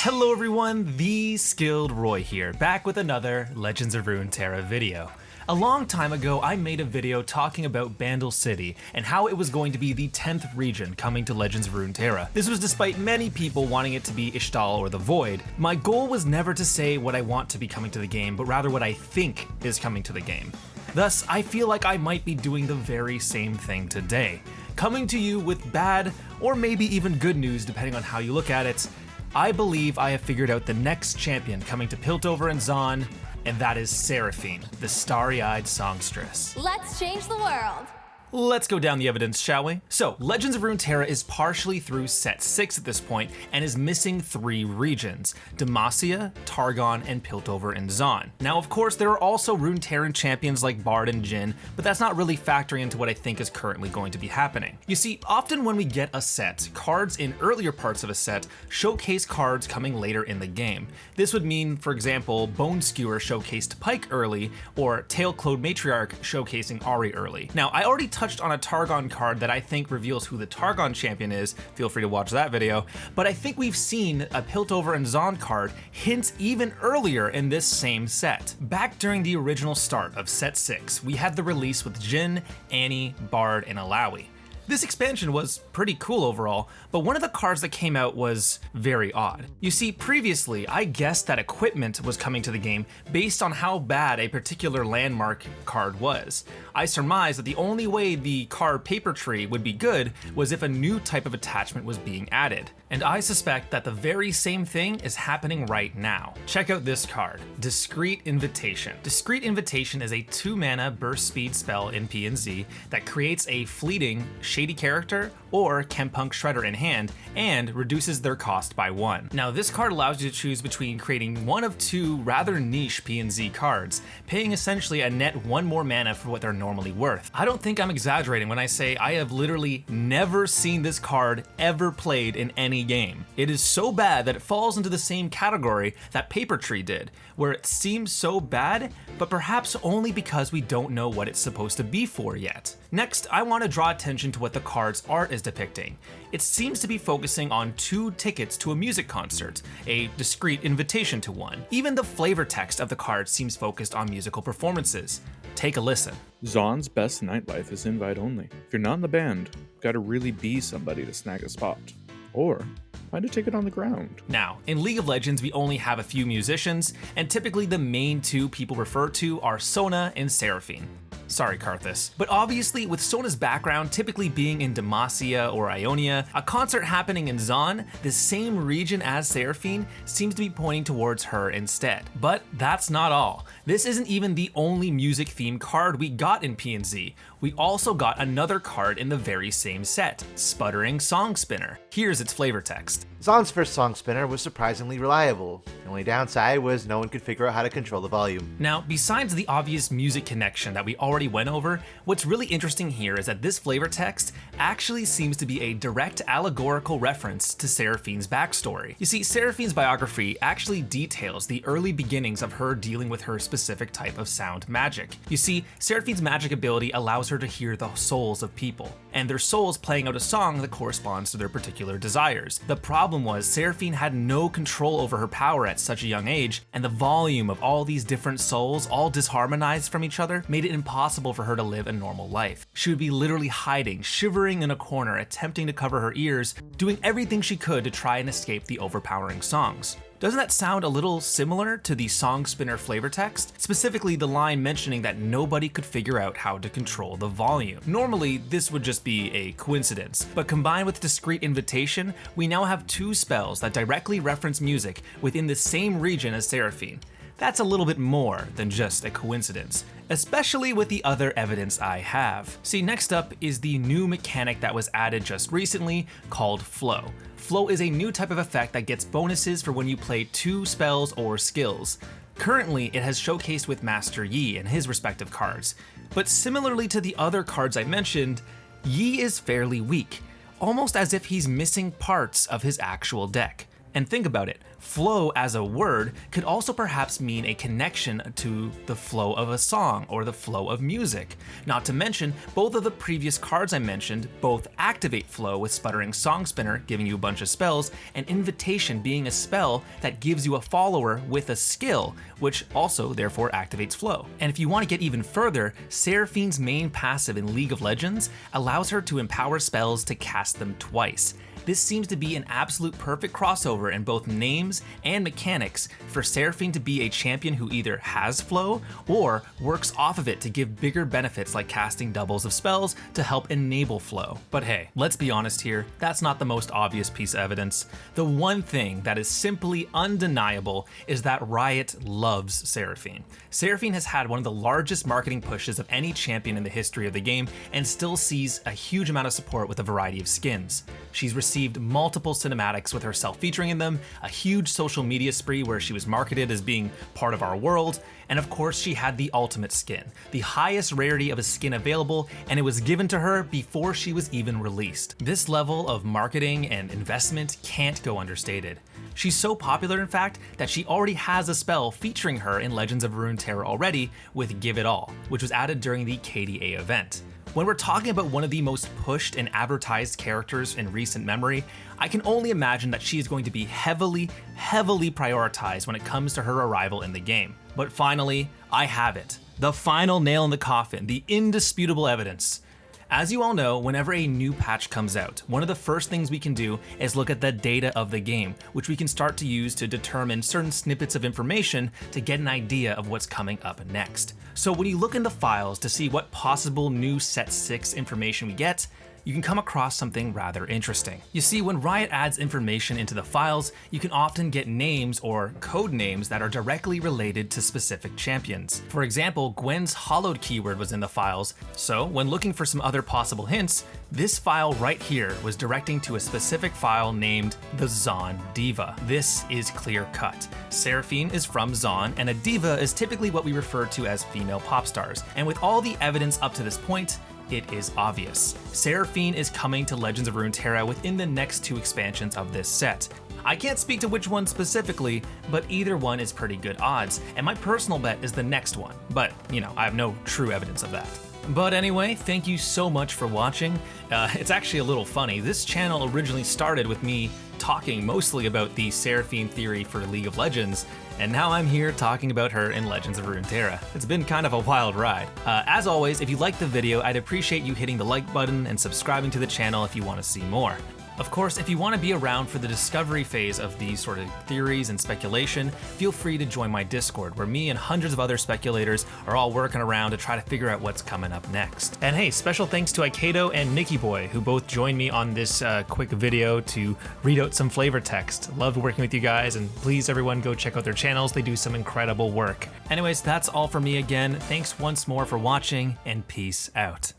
Hello everyone, TheSkilledRoy here, back with another Legends of Runeterra video. A long time ago, I made a video talking about Bandle City and how it was going to be the 10th region coming to Legends of Runeterra. This was despite many people wanting it to be Ishtal or the Void. My goal was never to say what I want to be coming to the game, but rather what I think is coming to the game. Thus, I feel like I might be doing the very same thing today. Coming to you with bad, or maybe even good news depending on how you look at it. I believe I have figured out the next champion coming to Piltover and Zaun, and that is Seraphine, the starry-eyed songstress. Let's change the world. Let's go down the evidence, shall we? So, Legends of Runeterra is partially through set 6 at this point and is missing 3 regions: Demacia, Targon, and Piltover and Zaun. Now, of course, there are also Runeterran champions like Bard and Jhin, but that's not really factoring into what I think is currently going to be happening. You see, often when we get a set, cards in earlier parts of a set showcase cards coming later in the game. This would mean, for example, Bone Skewer showcased Pyke early, or Tailclode Matriarch showcasing Ahri early. Now, I already touched on a Targon card that I think reveals who the Targon champion is, feel free to watch that video, but I think we've seen a Piltover and Zaun card hint even earlier in this same set. Back during the original start of set 6, we had the release with Jhin, Annie, Bard, and Alawi. This expansion was pretty cool overall, but one of the cards that came out was very odd. You see, previously, I guessed that equipment was coming to the game based on how bad a particular landmark card was. I surmised that the only way the card Paper Tree would be good was if a new type of attachment was being added. And I suspect that the very same thing is happening right now. Check out this card, Discreet Invitation. Discreet Invitation is a 2-mana burst speed spell in P&Z that creates a fleeting Shady character or Chempunk Shredder in hand and reduces their cost by 1. Now, this card allows you to choose between creating one of 2 rather niche P&Z cards, paying essentially a net 1 more mana for what they're normally worth. I don't think I'm exaggerating when I say I have literally never seen this card ever played in any game. It is so bad that it falls into the same category that Paper Tree did, where it seems so bad, but perhaps only because we don't know what it's supposed to be for yet. Next, I want to draw attention to what the card's art is depicting. It seems to be focusing on 2 tickets to a music concert, a discreet invitation to one. Even the flavor text of the card seems focused on musical performances. Take a listen. Zaun's best nightlife is invite only. If you're not in the band, gotta really be somebody to snag a spot. Or find a ticket on the ground. Now, in League of Legends, we only have a few musicians, and typically the main 2 people referred to are Sona and Seraphine. Sorry, Karthus. But obviously, with Sona's background typically being in Demacia or Ionia, a concert happening in Zaun, the same region as Seraphine, seems to be pointing towards her instead. But that's not all. This isn't even the only music-themed card we got in P&Z. We also got another card in the very same set, Sputtering Song Spinner. Here's its flavor text. Zaun's first song spinner was surprisingly reliable. The only downside was no one could figure out how to control the volume. Now, besides the obvious music connection that we already went over, what's really interesting here is that this flavor text actually seems to be a direct allegorical reference to Seraphine's backstory. You see, Seraphine's biography actually details the early beginnings of her dealing with her specific type of sound magic. You see, Seraphine's magic ability allows her to hear the souls of people, and their souls playing out a song that corresponds to their particular desires. The problem was Seraphine had no control over her power at such a young age, and the volume of all these different souls, all disharmonized from each other, made it impossible for her to live a normal life. She would be literally hiding, shivering in a corner, attempting to cover her ears, doing everything she could to try and escape the overpowering songs. Doesn't that sound a little similar to the Song Spinner flavor text? Specifically the line mentioning that nobody could figure out how to control the volume. Normally, this would just be a coincidence, but combined with Discreet Invitation, we now have 2 spells that directly reference music within the same region as Seraphine. That's a little bit more than just a coincidence, especially with the other evidence I have. See, next up is the new mechanic that was added just recently called Flow. Flow is a new type of effect that gets bonuses for when you play 2 spells or skills. Currently, it has showcased with Master Yi and his respective cards, but similarly to the other cards I mentioned, Yi is fairly weak, almost as if he's missing parts of his actual deck. And think about it, flow as a word could also perhaps mean a connection to the flow of a song or the flow of music. Not to mention, both of the previous cards I mentioned both activate flow, with Sputtering Song Spinner giving you a bunch of spells, and Invitation being a spell that gives you a follower with a skill, which also therefore activates flow. And if you want to get even further, Seraphine's main passive in League of Legends allows her to empower spells to cast them twice. This seems to be an absolute perfect crossover in both names and mechanics for Seraphine to be a champion who either has flow or works off of it to give bigger benefits like casting doubles of spells to help enable flow. But hey, let's be honest here, that's not the most obvious piece of evidence. The one thing that is simply undeniable is that Riot loves Seraphine. Seraphine has had one of the largest marketing pushes of any champion in the history of the game and still sees a huge amount of support with a variety of skins. She's received multiple cinematics with herself featuring in them, a huge social media spree where she was marketed as being part of our world, and of course she had the ultimate skin, the highest rarity of a skin available, and it was given to her before she was even released. This level of marketing and investment can't go understated. She's so popular, in fact, that she already has a spell featuring her in Legends of Runeterra already with Give It All, which was added during the KDA event. When we're talking about one of the most pushed and advertised characters in recent memory, I can only imagine that she is going to be heavily prioritized when it comes to her arrival in the game. But finally, I have it. The final nail in the coffin, the indisputable evidence. As you all know, whenever a new patch comes out, one of the first things we can do is look at the data of the game, which we can start to use to determine certain snippets of information to get an idea of what's coming up next. So when you look in the files to see what possible new Set 6 information we get, you can come across something rather interesting. You see, when Riot adds information into the files, you can often get names or code names that are directly related to specific champions. For example, Gwen's hollowed keyword was in the files, so when looking for some other possible hints, this file right here was directing to a specific file named the Zaun Diva. This is clear cut. Seraphine is from Zaun, and a diva is typically what we refer to as female pop stars. And with all the evidence up to this point, it is obvious. Seraphine is coming to Legends of Runeterra within the next 2 expansions of this set. I can't speak to which one specifically, but either one is pretty good odds, and my personal bet is the next one, but you know, I have no true evidence of that. But anyway, thank you so much for watching. It's actually a little funny. This channel originally started with me talking mostly about the Seraphine theory for League of Legends, and now I'm here talking about her in Legends of Runeterra. It's been kind of a wild ride. As always, if you liked the video, I'd appreciate you hitting the like button and subscribing to the channel if you want to see more. Of course, if you want to be around for the discovery phase of these sort of theories and speculation, feel free to join my Discord, where me and hundreds of other speculators are all working around to try to figure out what's coming up next. And hey, special thanks to Aikado and NickyBoi, who both joined me on this quick video to read out some flavor text. Loved working with you guys, and please everyone go check out their channels. They do some incredible work. Anyways, that's all for me again. Thanks once more for watching, and peace out.